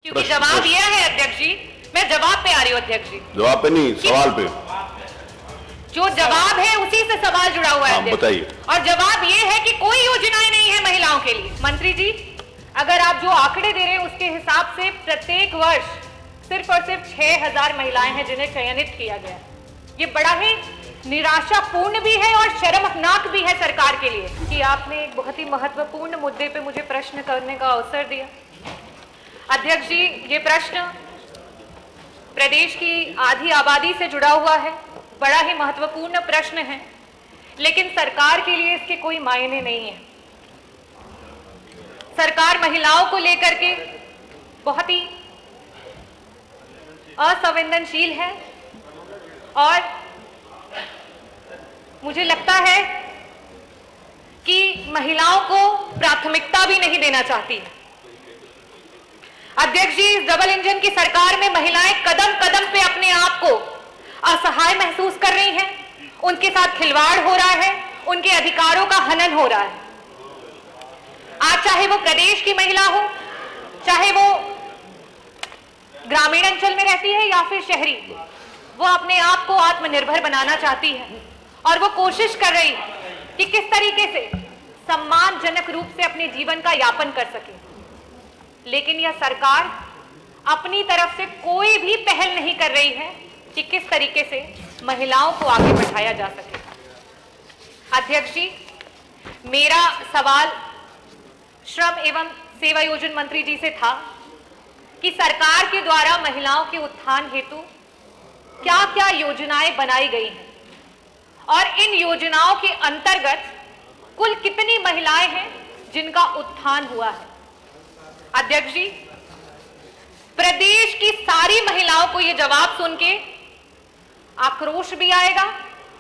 क्योंकि जवाब यह है अध्यक्ष जी, मैं जवाब पे आ रही हूँ अध्यक्ष जी। जवाब पे नहीं, सवाल पे। जो जवाब है उसी से सवाल जुड़ा हुआ है। बताइए। और जवाब ये है कि कोई योजनाएं नहीं है महिलाओं के लिए। मंत्री जी, अगर आप जो आंकड़े दे रहे हैं उसके हिसाब से प्रत्येक वर्ष सिर्फ और सिर्फ 6000 महिलाएं हैं जिन्हें चयनित किया गया। ये बड़ा ही निराशापूर्ण भी है और शर्मनाक भी है सरकार के लिए कि आपने एक बहुत ही महत्वपूर्ण मुद्दे पे मुझे प्रश्न करने का अवसर दिया। अध्यक्ष जी, ये प्रश्न प्रदेश की आधी आबादी से जुड़ा हुआ है, बड़ा ही महत्वपूर्ण प्रश्न है, लेकिन सरकार के लिए इसके कोई मायने नहीं है। सरकार महिलाओं को लेकर के बहुत ही असंवेदनशील है और मुझे लगता है कि महिलाओं को प्राथमिकता भी नहीं देना चाहती। अध्यक्ष जी, इस डबल इंजन की सरकार में महिलाएं कदम कदम पे अपने आप को असहाय महसूस कर रही हैं, उनके साथ खिलवाड़ हो रहा है, उनके अधिकारों का हनन हो रहा है। आज चाहे वो प्रदेश की महिला हो, चाहे वो ग्रामीण अंचल में रहती है या फिर शहरी, वो अपने आप को आत्मनिर्भर बनाना चाहती है और वो कोशिश कर रही है कि किस तरीके से सम्मानजनक रूप से अपने जीवन का यापन कर सके। लेकिन यह सरकार अपनी तरफ से कोई भी पहल नहीं कर रही है कि किस तरीके से महिलाओं को आगे बढ़ाया जा सके। अध्यक्ष जी, मेरा सवाल श्रम एवं सेवायोजन मंत्री जी से था कि सरकार के द्वारा महिलाओं के उत्थान हेतु क्या क्या योजनाएं बनाई गई हैं और इन योजनाओं के अंतर्गत कुल कितनी महिलाएं हैं जिनका उत्थान हुआ है। अध्यक्ष जी, प्रदेश की सारी महिलाओं को यह जवाब सुन के आक्रोश भी आएगा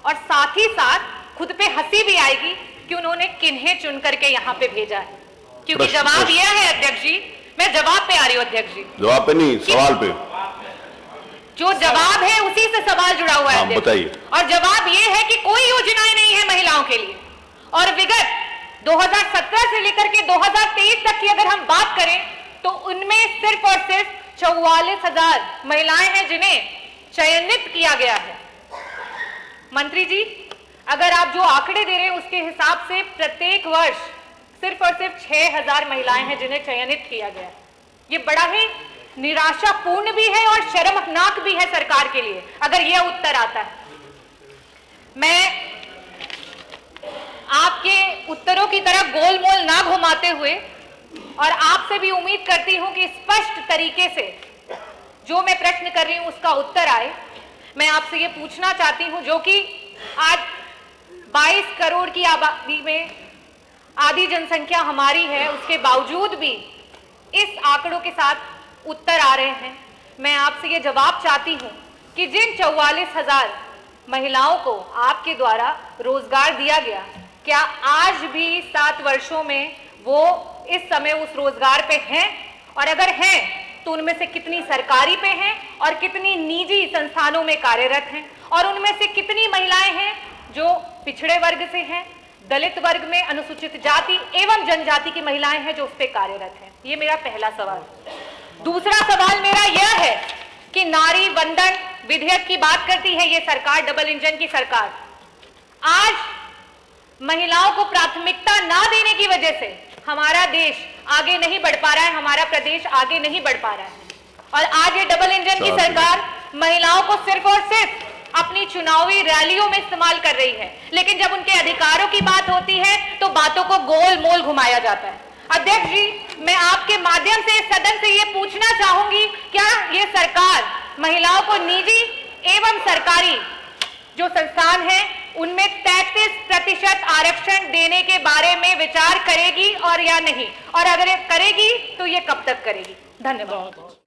और साथ ही साथ खुद पे हंसी भी आएगी कि उन्होंने किन्हें चुन करके यहां पे भेजा है। क्योंकि जवाब यह है अध्यक्ष जी, मैं जवाब पे आ रही हूं अध्यक्ष जी। जवाब पे नहीं, सवाल पे। जो जवाब है उसी से सवाल जुड़ा हुआ है। बताइए। और जवाब यह है कि कोई योजनाएं नहीं है महिलाओं के लिए। और विगत 2017 से लेकर के 2023 तक की अगर हम बात करें तो उनमें सिर्फ और सिर्फ 44,000 महिलाएं हैं जिन्हें चयनित किया गया है। मंत्री जी, अगर आप जो आंकड़े दे रहे हैं उसके हिसाब से प्रत्येक वर्ष सिर्फ और सिर्फ 6000 महिलाएं हैं जिन्हें चयनित किया गया। ये बड़ा ही निराशापूर्ण भी है और शर्मनाक भी है सरकार के लिए अगर यह उत्तर आता है। मैं आपके उत्तरों की तरफ गोलमोल ना घुमाते हुए और आपसे भी उम्मीद करती हूं कि स्पष्ट तरीके से जो मैं प्रश्न कर रही हूं उसका उत्तर आए। मैं आपसे ये पूछना चाहती हूं, जो कि आज 22 करोड़ की आबादी में आधी जनसंख्या हमारी है, उसके बावजूद भी इस आंकड़ों के साथ उत्तर आ रहे हैं। मैं आपसे ये जवाब चाहती हूं कि जिन 44,000 महिलाओं को आपके द्वारा रोजगार दिया गया, क्या आज भी 7 वर्षों में वो इस समय उस रोजगार पे हैं? और अगर हैं तो उनमें से कितनी सरकारी पे हैं और कितनी निजी संस्थानों में कार्यरत हैं? और उनमें से कितनी महिलाएं हैं जो पिछड़े वर्ग से हैं, दलित वर्ग में, अनुसूचित जाति एवं जनजाति की महिलाएं हैं जो उस पे कार्यरत हैं? ये मेरा पहला सवाल। दूसरा सवाल मेरा यह है कि नारी वंदन विधेयक की बात करती है ये सरकार, डबल इंजन की सरकार। आज महिलाओं को प्राथमिकता ना देने की वजह से हमारा देश आगे नहीं बढ़ पा रहा है, हमारा प्रदेश आगे नहीं बढ़ पा रहा है। और आज ये डबल इंजन की सरकार महिलाओं को सिर्फ और सिर्फ अपनी चुनावी रैलियों में इस्तेमाल कर रही है, लेकिन जब उनके अधिकारों की बात होती है तो बातों को गोल मोल घुमाया जाता है। अध्यक्ष जी, मैं आपके माध्यम से सदन से ये पूछना चाहूंगी, क्या ये सरकार महिलाओं को निजी एवं सरकारी जो संस्थान है उनमें 33% आरक्षण देने के बारे में विचार करेगी और या नहीं? और अगर ये करेगी तो ये कब तक करेगी? धन्यवाद।